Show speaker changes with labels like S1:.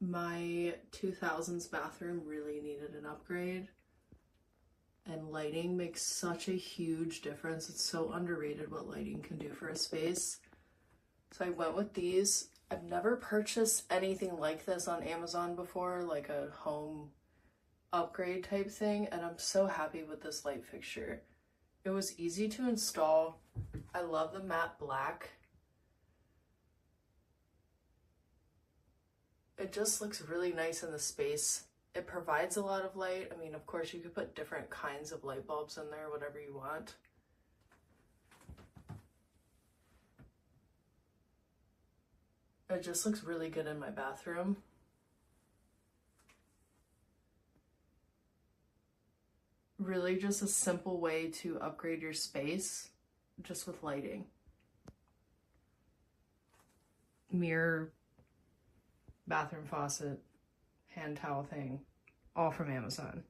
S1: My 2000s bathroom really needed an upgrade, and lighting makes such a huge difference. It's so underrated what lighting can do for a space. So I went with these. I've never purchased anything like this on Amazon before, like a home upgrade type thing, and I'm so happy with this light fixture. It was easy to install. I love the matte black. It just looks really nice in the space. It provides a lot of light. I mean, of course, you could put different kinds of light bulbs in there, whatever you want. It just looks really good in my bathroom. Really just a simple way to upgrade your space, just with lighting. Mirror, bathroom faucet, hand towel thing, all from Amazon.